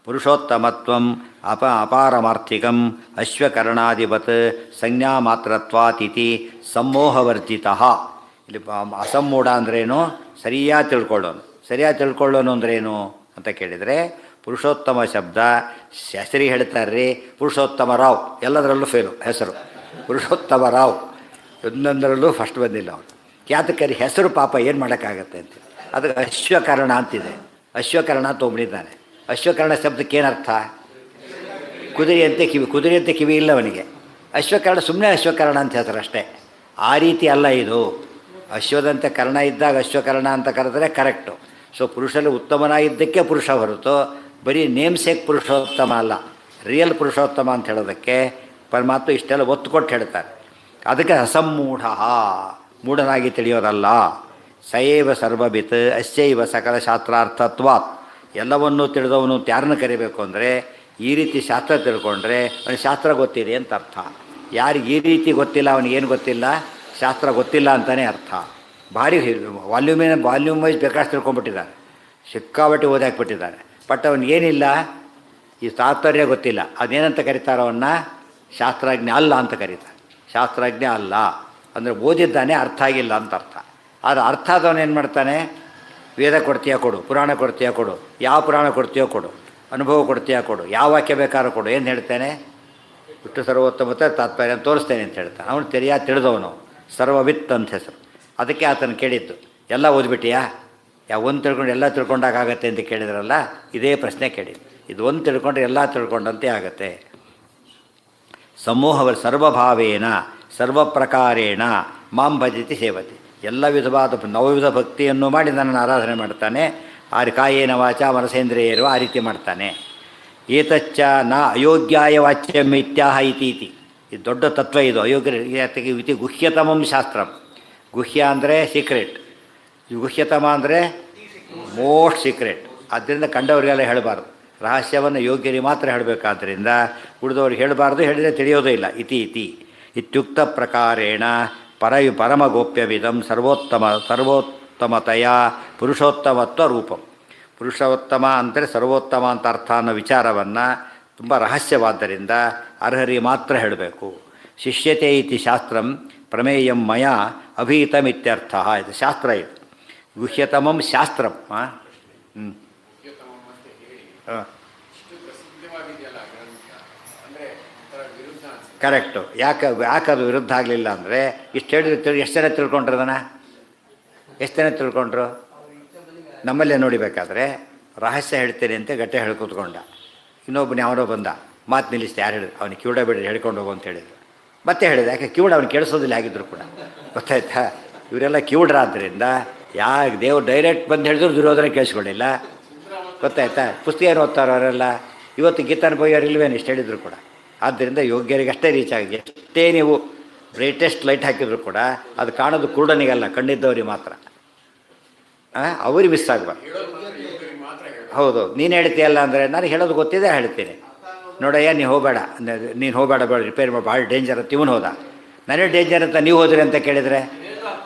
ಪುರುಷೋತ್ತಮತ್ವಂ ಅಪಾರಮಾರ್ಥಿಕಂ ಅಶ್ವಕರ್ಣಾದಿವತ್ ಸಂಜ್ಞಾ ಮಾತ್ರತ್ವಾತಿಥಿ ಸಮೋಹವರ್ಜಿತ. ಇಲ್ಲಿ ಅಸಮ್ಮೂಢ ಅಂದ್ರೇನು? ಸರಿಯಾಗಿ ತಿಳ್ಕೊಳ್ಳೋನು. ಸರಿಯಾಗಿ ತಿಳ್ಕೊಳ್ಳೋನು ಅಂದ್ರೇನು ಅಂತ ಕೇಳಿದರೆ, ಪುರುಷೋತ್ತಮ ಶಬ್ದ ಹೆಸರಿಗೆ ಹೇಳ್ತಾರ್ರಿ. ಪುರುಷೋತ್ತಮ ರಾವ್ ಎಲ್ಲದರಲ್ಲೂ ಫೇಲು ಹೆಸರು. ಪುರುಷೋತ್ತಮ ರಾವ್ ಒಂದೊಂದರಲ್ಲೂ ಫಸ್ಟ್ ಬಂದಿಲ್ಲ ಅವನು. ಯಾತಕರಿ ಹೆಸರು ಪಾಪ ಏನು ಮಾಡೋಕ್ಕಾಗತ್ತೆ ಅಂತ. ಅದಕ್ಕೆ ಅಶ್ವಕರ್ಣ ಅಂತಿದೆ. ಅಶ್ವಕರ್ಣ ತೊಗೊಂಡಿದ್ದಾನೆ. ಅಶ್ವಕರ್ಣ ಶಬ್ದಕ್ಕೆ ಏನರ್ಥ? ಕುದುರೆಯಂತೆ ಕಿವಿ ಇಲ್ಲ ಅವನಿಗೆ. ಅಶ್ವಕರ್ಣ ಸುಮ್ಮನೆ ಅಶ್ವಕರ್ಣ ಅಂತ ಹೇಳ್ತಾರೆ ಅಷ್ಟೇ. ಆ ರೀತಿ ಅಲ್ಲ ಇದು. ಅಶ್ವದಂತೆ ಕರ್ಣ ಇದ್ದಾಗ ಅಶ್ವಕರ್ಣ ಅಂತ ಕರೆದ್ರೆ ಕರೆಕ್ಟು. ಸೊ ಪುರುಷರಲ್ಲಿ ಉತ್ತಮನಾಗಿದ್ದಕ್ಕೆ ಪುರುಷ ಹೊರತು ಬರೀ ನೇಮ್ಸೇಕ್ ಪುರುಷೋತ್ತಮ ಅಲ್ಲ, ರಿಯಲ್ ಪುರುಷೋತ್ತಮ ಅಂತ ಹೇಳೋದಕ್ಕೆ ಪರಮಾತ್ಮ ಇಷ್ಟೆಲ್ಲ ಒತ್ತು ಕೊಟ್ಟು ಹೇಳ್ತಾರೆ. ಅದಕ್ಕೆ ಅಸಮ್ಮೂಢ, ಮೂಢನಾಗಿ ತಿಳಿಯೋದಲ್ಲ. ಸಯೇವ ಸರ್ವವಿತ್ ಅಸ್ಯೈವ ಸಕಲ ಶಾಸ್ತ್ರಾರ್ಥತ್ವಾತ್. ಎಲ್ಲವನ್ನೂ ತಿಳಿದವನು ಯಾರನ್ನ ಕರಿಬೇಕು ಅಂದರೆ ಈ ರೀತಿ ಶಾಸ್ತ್ರ ತಿಳ್ಕೊಂಡ್ರೆ ಅವನಿಗೆ ಶಾಸ್ತ್ರ ಗೊತ್ತಿದೆ ಅಂತ ಅರ್ಥ. ಯಾರಿಗೆ ಈ ರೀತಿ ಗೊತ್ತಿಲ್ಲ, ಅವನಿಗೇನು ಗೊತ್ತಿಲ್ಲ? ಶಾಸ್ತ್ರ ಗೊತ್ತಿಲ್ಲ ಅಂತಲೇ ಅರ್ಥ. ಭಾರಿ ವಾಲ್ಯೂಮ್ ವೈಸ್ ಬೇಕಾಷ್ಟು ತಿಳ್ಕೊಂಡ್ಬಿಟ್ಟಿದ್ದಾರೆ, ಸಿಕ್ಕಾಬಟ್ಟೆ ಓದಾಕ್ಬಿಟ್ಟಿದ್ದಾರೆ. ಬಟ್ ಅವನಿಗೇನಿಲ್ಲ, ಈ ತಾತ್ಪರ್ಯ ಗೊತ್ತಿಲ್ಲ. ಅದೇನಂತ ಕರೀತಾರೆ ಅವನ್ನ? ಶಾಸ್ತ್ರಜ್ಞ ಅಲ್ಲ ಅಂತ ಕರೀತಾರೆ. ಶಾಸ್ತ್ರಜ್ಞ ಅಲ್ಲ ಅಂದರೆ ಓದಿದ್ದಾನೆ, ಅರ್ಥ ಆಗಿಲ್ಲ ಅಂತ ಅರ್ಥ. ಆದರೆ ಅರ್ಥ ಆದವನು ಏನು ಮಾಡ್ತಾನೆ? ವೇದ ಕೊಡ್ತೀಯ ಕೊಡು, ಪುರಾಣ ಕೊಡ್ತೀಯ ಕೊಡು, ಯಾವ ಪುರಾಣ ಕೊಡ್ತೀಯೋ ಕೊಡು, ಅನುಭವ ಕೊಡ್ತೀಯ ಕೊಡು, ಯಾವ ವಾಕ್ಯ ಬೇಕಾದ್ರೂ ಕೊಡು. ಏನು ಹೇಳ್ತೇನೆ? ಬಿಟ್ಟು ಸರ್ವೋತ್ತಮತೆ ತಾತ್ಪರ್ಯ ತೋರಿಸ್ತೇನೆ ಅಂತ ಹೇಳ್ತಾನೆ. ಅವನು ಸರಿಯಾಗಿ ತಿಳಿದವನು, ಸರ್ವವಿತ್ ಅಂತ ಹೆಸರು. ಅದಕ್ಕೆ ಆತನು ಕೇಳಿದ್ದು, ಎಲ್ಲ ಓದ್ಬಿಟ್ಟಿಯಾ? ಒಂದು ತಿಳ್ಕೊಂಡು ಎಲ್ಲ ತಿಳ್ಕೊಂಡಾಗತ್ತೆ ಅಂತ ಕೇಳಿದ್ರಲ್ಲ, ಇದೇ ಪ್ರಶ್ನೆ ಕೇಳಿದ್ದು. ಇದು ಒಂದು ತಿಳ್ಕೊಂಡ್ರೆ ಎಲ್ಲ ತಿಳ್ಕೊಂಡಂತೆ ಆಗತ್ತೆ. ಸಮೂಹವ ಸರ್ವಭಾವೇನ ಸರ್ವಪ್ರಕಾರೇಣ ಮಾಂ ಭಜತಿ ಸೇವತಿ. ಎಲ್ಲ ವಿಧವಾದ ನವವಿಧ ಭಕ್ತಿಯನ್ನು ಮಾಡಿ ನನ್ನನ್ನು ಆರಾಧನೆ ಮಾಡ್ತಾನೆ. ಕಾಯೇನ ವಾಚ ಮನಸೇಂದ್ರಿಯರು ಆ ರೀತಿ ಮಾಡ್ತಾನೆ. ಏತಚ್ಚ ನ ಅಯೋಗ್ಯಾಯ ವಾಚ್ಯಂ ಇತ್ಯಾಹ ಇತಿ. ಇದು ದೊಡ್ಡ ತತ್ವ. ಇದು ಅಯೋಗ್ಯ ಇತಿ ಗುಹ್ಯತಮಂ ಶಾಸ್ತ್ರಂ. ಗುಹ್ಯ ಅಂದರೆ ಸೀಕ್ರೆಟ್, ಗುಹ್ಯತಮ ಅಂದರೆ ಮೋಸ್ಟ್ ಸೀಕ್ರೆಟ್. ಆದ್ದರಿಂದ ಕಂಡವರಿಗೆಲ್ಲ ಹೇಳಬಾರ್ದು. ರಹಸ್ಯವನ್ನು ಯೋಗ್ಯರಿಗೆ ಮಾತ್ರ ಹೇಳಬೇಕಾದ್ರಿಂದ ಉಳಿದವ್ರಿಗೆ ಹೇಳಬಾರ್ದು, ಹೇಳಿದರೆ ತಿಳಿಯೋದೇ ಇಲ್ಲ. ಇತ್ಯುಕ್ತ ಪ್ರಕಾರೇಣ ಪರಮಗೋಪ್ಯವಿದಂ ಸರ್ವೋತ್ತಮತೆಯ ಪುರುಷೋತ್ತಮತ್ವ ರೂಪಂ. ಪುರುಷೋತ್ತಮ ಅಂದರೆ ಸರ್ವೋತ್ತಮ ಅಂತ ಅರ್ಥ ಅನ್ನೋ ವಿಚಾರವನ್ನು ತುಂಬ ರಹಸ್ಯವಾದ್ದರಿಂದ ಅರ್ಹರಿಗೆ ಮಾತ್ರ ಹೇಳಬೇಕು. ಶಿಷ್ಯತೆ ಇತಿ ಶಾಸ್ತ್ರಂ ಪ್ರಮೇಯಂ ಮಯ ಅಭೀತಮಿತ್ಯರ್ಥ. ಇದು ಶಾಸ್ತ್ರ. ಇದು ಗುಹ್ಯತಮಂ ಶಾಸ್ತ್ರಂ. ಕರೆಕ್ಟು. ಯಾಕೆ ಅದು ವಿರುದ್ಧ ಆಗಲಿಲ್ಲ ಅಂದರೆ ಇಷ್ಟು ಹೇಳಿದ್ರೆ ಎಷ್ಟು ಜನ ತಿಳ್ಕೊಂಡ್ರು ಅದನ್ನು? ಎಷ್ಟು ಜನ ತಿಳ್ಕೊಂಡ್ರು? ನಮ್ಮಲ್ಲೇ ನೋಡಿಬೇಕಾದ್ರೆ ರಹಸ್ಯ ಹೇಳ್ತೇನೆ ಅಂತ ಗಟ್ಟೆ ಹೇಳಿ ಕೂತ್ಕೊಂಡ. ಇನ್ನೊಬ್ಬನೇ ಅವನೋ ಬಂದ, ಮಾತು ನಿಲ್ಲಿಸ್ತೆ. ಯಾರು ಹೇಳಿದ್ರು? ಅವನಿಗೆ ಕಿವುಡ ಬಿಡ್ರಿ, ಹೇಳ್ಕೊಂಡು ಹೋಗು ಅಂತ ಹೇಳಿದ್ರು. ಮತ್ತೆ ಹೇಳಿದೆ, ಯಾಕೆ ಕಿವುಡ ಅವ್ನು ಕೇಳಿಸೋದಿಲ್ಲ ಆಗಿದ್ರು ಕೂಡ. ಗೊತ್ತಾಯ್ತಾ? ಇವರೆಲ್ಲ ಕಿವುಡ್ರಾದ್ದರಿಂದ ದೇವ್ರು ಡೈರೆಕ್ಟ್ ಬಂದು ಹೇಳಿದ್ರು ದುರ್ಯೋಧನ ಕೇಳಿಸ್ಕೊಳ್ಳಿಲ್ಲ. ಗೊತ್ತಾಯ್ತಾ? ಪುಸ್ತಕ ಏನು ಓದ್ತಾರೋ ಅವರೆಲ್ಲ ಇವತ್ತು ಗೀತಾನ ಬೈಯೋರು ಇಲ್ವೇನು ಇಷ್ಟು ಹೇಳಿದ್ರು ಕೂಡ. ಆದ್ದರಿಂದ ಯೋಗ್ಯರಿಗೆ ಅಷ್ಟೇ ರೀಚ್ ಆಗಿದೆ. ಎಷ್ಟೇ ನೀವು ಬ್ರೈಟೆಸ್ಟ್ ಲೈಟ್ ಹಾಕಿದ್ರು ಕೂಡ ಅದು ಕಾಣೋದು ಕುರುಡನಿಗಲ್ಲ, ಕಣ್ಣಿದ್ದವ್ರಿಗೆ ಮಾತ್ರ. ಅವ್ರಿಗೆ ಮಿಸ್ ಆಗಬಾರ್ದು. ಹೌದು, ನೀನು ಹೇಳ್ತೀಯಲ್ಲ ಅಂದರೆ ನಾನು ಹೇಳೋದು ಗೊತ್ತಿದೆ ಹೇಳ್ತೀನಿ. ನೋಡಯ್ಯ ನೀನು ಹೋಗಬೇಡ, ನೀನು ಹೋಗಬೇಡ, ಬೇಡ ರಿಪೇರಿ ಮಾಡಿ, ಭಾಳ ಡೇಂಜರ್ ಅಂತ ಇವನು ಹೋದ. ನನಗೆ ಡೇಂಜರ್ ಅಂತ ನೀವು ಹೋದ್ರಿ ಅಂತ ಕೇಳಿದರೆ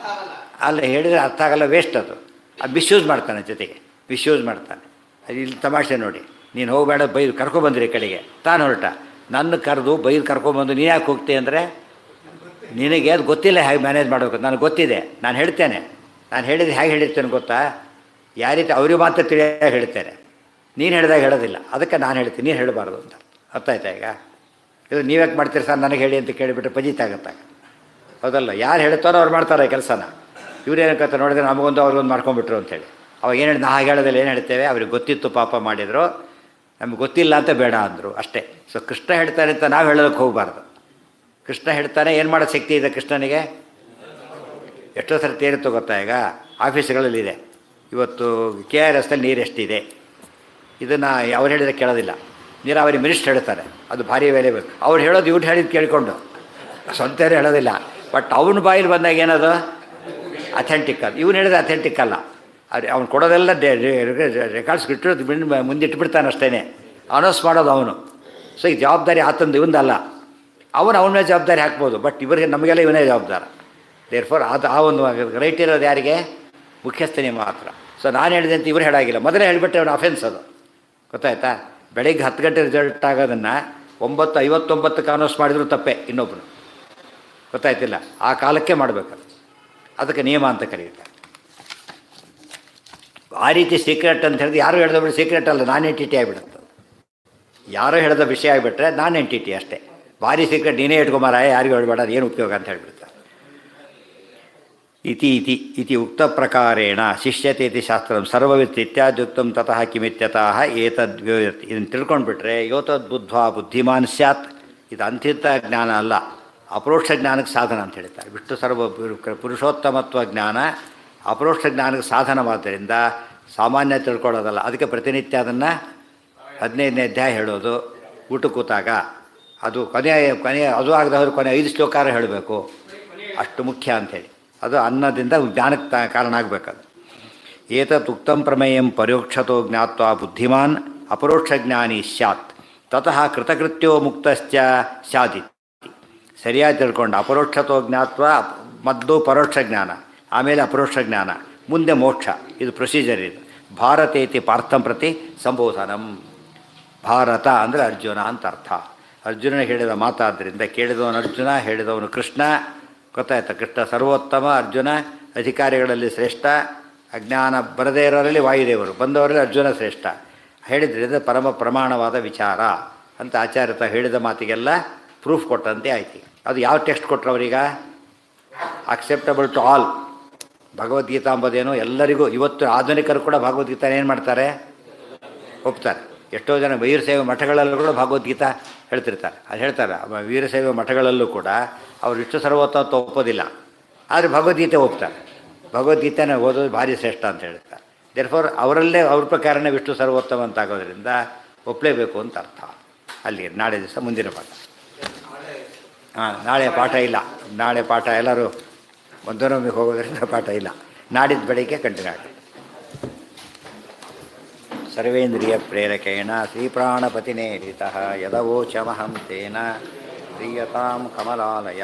ಅಲ್ಲ, ಹೇಳಿದರೆ ಅರ್ಥ ಆಗಲ್ಲ, ವೇಸ್ಟ್ ಅದು. ಅದು ಮಿಸ್ಯೂಸ್ ಮಾಡ್ತಾನೆ, ಜೊತೆಗೆ ಮಿಸ್ಯೂಸ್ ಮಾಡ್ತಾನೆ. ಅದು ಇಲ್ಲಿ ತಮಾಷೆ ನೋಡಿ. ನೀನು ಹೋಗಬೇಡ, ಬೈದು ಕರ್ಕೊಬಂದ್ರಿ ಈ ಕಡೆಗೆ, ತಾನು ಹೊರಟ. ನನ್ನ ಕರೆದು ಬೈದು ಕರ್ಕೊಬಂದು ನೀನು ಯಾಕೆ ಹೋಗ್ತೀಯ ಅಂದರೆ ನಿನಗೆ ಅದು ಗೊತ್ತಿಲ್ಲ ಹೇಗೆ ಮ್ಯಾನೇಜ್ ಮಾಡಬೇಕು. ನನಗೆ ಗೊತ್ತಿದೆ, ನಾನು ಹೇಳ್ತೇನೆ. ನಾನು ಹೇಳಿದ್ರೆ ಹೇಗೆ ಹೇಳಿರ್ತೇನೆ ಗೊತ್ತಾ? ಯಾವ ರೀತಿ ಅವ್ರಿಗೆ ಮಾತ್ರ ತಿಳಿಯಾಗಿ ಹೇಳ್ತೇನೆ, ನೀನು ಹೇಳಿದಾಗ ಹೇಳೋದಿಲ್ಲ. ಅದಕ್ಕೆ ನಾನು ಹೇಳ್ತೀನಿ, ನೀನು ಹೇಳಬಾರ್ದು ಅಂತ. ಅರ್ಥ ಆಯ್ತಾ? ಈಗ ಇದು ನೀವ್ಯಾಕೆ ಮಾಡ್ತೀರಿ ಸರ್ ನನಗೆ ಹೇಳಿ ಅಂತ ಕೇಳಿಬಿಟ್ರೆ ಪಜಿತಾಗತ್ತಾಗ. ಹೌದಲ್ಲ? ಯಾರು ಹೇಳ್ತಾರೋ ಅವ್ರು ಮಾಡ್ತಾರೆ ಕೆಲಸನ. ಇವ್ರೇನಕ್ಕಂತ ನೋಡಿದ್ರೆ ನಮಗೊಂದು ಅವ್ರಿಗೊಂದು ಮಾಡ್ಕೊಂಡ್ಬಿಟ್ರು ಅಂತೇಳಿ. ಅವಾಗ ಏನು ಹೇಳಿ ನಾ ಹಾಗೆ ಹೇಳೋದಿಲ್ಲ, ಏನು ಹೇಳ್ತೇವೆ, ಅವ್ರಿಗೆ ಗೊತ್ತಿತ್ತು ಪಾಪ ಮಾಡಿದರು, ನಮಗೆ ಗೊತ್ತಿಲ್ಲ ಅಂತ ಬೇಡ ಅಂದರು ಅಷ್ಟೇ. ಸೊ ಕೃಷ್ಣ ಹೇಳ್ತಾನೆ ಅಂತ ನಾವು ಹೇಳೋದಕ್ಕೆ ಹೋಗಬಾರ್ದು. ಕೃಷ್ಣ ಹೇಳ್ತಾನೆ, ಏನು ಮಾಡೋ ಶಕ್ತಿ ಇದೆ ಕೃಷ್ಣನಿಗೆ? ಎಷ್ಟೋ ಸರ್ತಿ ಏನಿತ್ತು ಗೊತ್ತಾ? ಈಗ ಆಫೀಸ್ಗಳಲ್ಲಿದೆ, ಇವತ್ತು KRSಲ್ಲಿ ನೀರು ಎಷ್ಟಿದೆ ಇದನ್ನು ಅವ್ರು ಹೇಳಿದರೆ ಕೇಳೋದಿಲ್ಲ. ನೀರಾವರಿ ಮಿನಿಸ್ಟರ್ ಹೇಳ್ತಾರೆ, ಅದು ಭಾರಿ ವ್ಯಾಲ್ಯೂಬಲ್. ಅವ್ರು ಹೇಳೋದು ಇವ್ರು ಹೇಳಿದ್ದು ಕೇಳಿಕೊಂಡು ಸ್ವಂತವ್ರು ಹೇಳೋದಿಲ್ಲ. ಬಟ್ ಅವನ ಬಾಯಲ್ಲಿ ಬಂದಾಗ ಏನದು ಅಥೆಂಟಿಕ್. ಅದು ಇವನು ಹೇಳಿದ್ರೆ ಅಥೆಂಟಿಕ್ ಅಲ್ಲ. ಅವ್ನು ಕೊಡೋದೆಲ್ಲ ರೆಕಾರ್ಡ್ಸ್ ಇಟ್ಟು ಮುಂದೆ ಇಟ್ಬಿಡ್ತಾನೆ ಅಷ್ಟೇ, ಅನೌನ್ಸ್ ಮಾಡೋದು ಅವನು. ಸೊ ಈ ಜವಾಬ್ದಾರಿ ಆತಂದು ಇವನದಲ್ಲ. ಅವನ ಮೇಲೆ ಜವಾಬ್ದಾರಿ ಹಾಕ್ಬೋದು, ಬಟ್ ಇವರಿಗೆ ನಮಗೆಲ್ಲ ಇವನೇ ಜವಾಬ್ದಾರ. ದೇರ್ ಫಾರ್ ಅದು ಆ ಒಂದು ರೈಟ್ ಇರೋದು ಯಾರಿಗೆ? ಮುಖ್ಯಸ್ಥನಿಗೆ ಮಾತ್ರ. ಸೊ ನಾನು ಹೇಳಿದೆ ಅಂತ ಇವ್ರು ಹೇಳಾಗಿಲ್ಲ, ಮೊದಲೇ ಹೇಳಿಬಿಟ್ಟೆ ಅವನು ಅಫೆನ್ಸ್ ಅದು. ಗೊತ್ತಾಯ್ತಾ? ಬೆಳಗ್ಗೆ 10 ಗಂಟೆ ರಿಸಲ್ಟ್ ಆಗೋದನ್ನು 9:59ಕ್ಕೆ ಅನೌನ್ಸ್ ಮಾಡಿದ್ರು ತಪ್ಪೆ ಇನ್ನೊಬ್ಬರು. ಗೊತ್ತಾಯ್ತಿಲ್ಲ? ಆ ಕಾಲಕ್ಕೆ ಮಾಡಬೇಕದು. ಅದಕ್ಕೆ ನಿಯಮ ಅಂತ ಕರೀತಾರೆ. ಆ ರೀತಿ ಸೀಕ್ರೆಟ್ ಅಂತ ಹೇಳಿದ್ರೆ ಯಾರು ಹೇಳಿದ ಬಿಟ್ಟು ಸೀಕ್ರೆಟ್ ಅಲ್ಲ, ನಾನ್ ಎಂಟಿಟಿ ಆಗಿಬಿಡುತ್ತೆ. ಯಾರೋ ಹೇಳಿದ ವಿಷಯ ಆಗಿಬಿಟ್ರೆ ನಾನ್ ಎಂಟಿಟಿ ಅಷ್ಟೇ. ಭಾರಿ ಸೀಕ್ರೆಟ್ ನೀನೇ ಇಟ್ಕೊಂಬಾರ, ಯಾರಿಗೂ ಹೇಳ್ಬೇಡ, ಅದು ಏನು ಉಪಯೋಗ ಅಂತ ಹೇಳಿಬಿಡ್ತಾರೆ. ಇತಿ ಉಕ್ತ ಪ್ರಕಾರೇಣ ಶಿಷ್ಯತೆ ಇತಿ ಶಾಸ್ತ್ರಂ ಸರ್ವವಿತ್ ಇತ್ಯಾದ್ಯುಕ್ತಂ ತತಃ ಕಿಮಿತ್ಯತಃ ಏತದ್ವ್ಯೋಯತಿ. ಇದನ್ನು ತಿಳ್ಕೊಂಡ್ಬಿಟ್ರೆ ಯೋತದ್ ಬುದ್ಧ್ವಾ ಬುದ್ಧಿಮಾನ್ ಸ್ಯಾತ್. ಇದು ಅಂತ್ಯಂತ ಜ್ಞಾನ ಅಲ್ಲ, ಅಪರೋಕ್ಷ ಜ್ಞಾನಕ್ಕೆ ಸಾಧನ ಅಂತ ಹೇಳ್ತಾರೆ. ವಿಷ್ಣು ಸರ್ವ ಪುರುಷೋತ್ತಮತ್ವ ಜ್ಞಾನ ಅಪರೋಕ್ಷ ಜ್ಞಾನಕ್ಕೆ ಸಾಧನವಾದ್ದರಿಂದ ಸಾಮಾನ್ಯ ತಿಳ್ಕೊಳ್ಳೋದಲ್ಲ. ಅದಕ್ಕೆ ಪ್ರತಿನಿತ್ಯ ಅದನ್ನು 15ನೇ ಅಧ್ಯಾಯ ಹೇಳೋದು, ಊಟ ಕೂತಾಗ ಅದು ಕೊನೆಯ ಅದು ಆಗದವ್ರು ಕೊನೆ 5 ಶ್ಲೋಕಾರ ಹೇಳಬೇಕು, ಅಷ್ಟು ಮುಖ್ಯ ಅಂಥೇಳಿ. ಅದು ಅನ್ನದಿಂದ ಜ್ಞಾನಕ್ಕೆ ಕಾರಣ ಆಗಬೇಕದು. ಏತತ್ ಉಕ್ತಂ ಪ್ರಮೇಯಂ ಪರೋಕ್ಷತೋ ಜ್ಞಾತ್ವಾ ಬುದ್ಧಿಮಾನ್ ಅಪರೋಕ್ಷ ಜ್ಞಾನಿ ಸ್ಯಾತ್ ತತಃ ಕೃತಕೃತ್ಯೋ ಮುಕ್ತಶ್ಚ ಸ್ಯಾದಿತಿ. ಸರಿಯಾಗಿ ತಿಳ್ಕೊಂಡು ಅಪರೋಕ್ಷತೋ ಜ್ಞಾತ್ವ, ಮೊದಲು ಪರೋಕ್ಷ ಜ್ಞಾನ, ಆಮೇಲೆ ಅಪರೋಕ್ಷ ಜ್ಞಾನ, ಮುಂದೆ ಮೋಕ್ಷ. ಇದು ಪ್ರೊಸೀಜರ್. ಇದು ಭಾರತೇತಿ ಪಾರ್ಥಂ ಪ್ರತಿ ಸಂಬೋಧನಂ. ಭಾರತ ಅಂದರೆ ಅರ್ಜುನ ಅಂತ ಅರ್ಥ. ಅರ್ಜುನನಿಗೆ ಹೇಳಿದ ಮಾತಾದ್ದರಿಂದ ಕೇಳಿದವನು ಅರ್ಜುನ, ಹೇಳಿದವನು ಕೃಷ್ಣ. ಗೊತ್ತಾಯ್ತಾ? ಕೃಷ್ಣ ಸರ್ವೋತ್ತಮ, ಅರ್ಜುನ ಅಧಿಕಾರಿಗಳಲ್ಲಿ ಶ್ರೇಷ್ಠ, ಅಜ್ಞಾನ ಬರದೇ ಇರೋರಲ್ಲಿ ವಾಯುದೇವರು, ಬಂದವರಲ್ಲಿ ಅರ್ಜುನ ಶ್ರೇಷ್ಠ. ಹೇಳಿದ್ರಿಂದ ಪರಮ ಪ್ರಮಾಣವಾದ ವಿಚಾರ ಅಂತ ಆಚಾರ್ಯತ ಹೇಳಿದ ಮಾತಿಗೆಲ್ಲ ಪ್ರೂಫ್ ಕೊಟ್ಟಂತೆ ಆಯ್ತು. ಅದು ಯಾವ ಟೆಕ್ಸ್ಟ್ ಕೊಟ್ಟರು ಅವರೀಗ? Acceptable to all. ಭಗವದ್ಗೀತಾ ಅಂಬೋದೇನೋ ಎಲ್ಲರಿಗೂ. ಇವತ್ತು ಆಧುನಿಕರು ಕೂಡ ಭಗವದ್ಗೀತಾನ ಏನು ಮಾಡ್ತಾರೆ? ಒಪ್ತಾರೆ. ಎಷ್ಟೋ ಜನ ವೀರಶೈವ ಮಠಗಳಲ್ಲೂ ಕೂಡ ಭಗವದ್ಗೀತಾ ಹೇಳ್ತಿರ್ತಾರೆ. ಅದು ಹೇಳ್ತಾರೆ, ವೀರಶೈವ ಮಠಗಳಲ್ಲೂ ಕೂಡ ಅವರು ವಿಷ್ಣು ಸರ್ವೋತ್ತಮ ಒಪ್ಪೋದಿಲ್ಲ, ಆದರೆ ಭಗವದ್ಗೀತೆ ಒಪ್ತಾರೆ. ಭಗವದ್ಗೀತೆನ ಓದೋದು ಭಾರಿ ಶ್ರೇಷ್ಠ ಅಂತ ಹೇಳ್ತಾರೆ. ದೇರ್ಫೋರ್ ಅವರಲ್ಲೇ ಅವ್ರ ಪ್ರಕಾರನೇ ವಿಷ್ಣು ಸರ್ವೋತ್ತಮ ಅಂತ ಆಗೋದ್ರಿಂದ ಒಪ್ಪಲೇಬೇಕು ಅಂತ ಅರ್ಥ. ಅಲ್ಲಿ ನಾಳೆ ದಿವಸ ಮುಂದಿನ ಪಾಠ. ನಾಳೆ ಪಾಠ ಇಲ್ಲ. ನಾಳೆ ಪಾಠ ಎಲ್ಲರೂ ಒಂದೊಂದೊಮ್ಮಿಗೆ ಹೋಗೋದ್ರಿಂದ ಪಾಠ ಇಲ್ಲ. ನಾಡಿದ್ದು ಬೆಳಿಗ್ಗೆ ಕಂಟಿನ್ಯೂ ಆಗಿ. ಸರ್ವೇಂದ್ರಿಯ ಪ್ರೇರಕೇಣ ಶ್ರೀಪ್ರಾಣಪತಿನೇರಿತಃ ಯದವೋಚಮಹಂ ತೇನ ಪ್ರೀಯತಾಂ ಕಮಲಾಲಯ.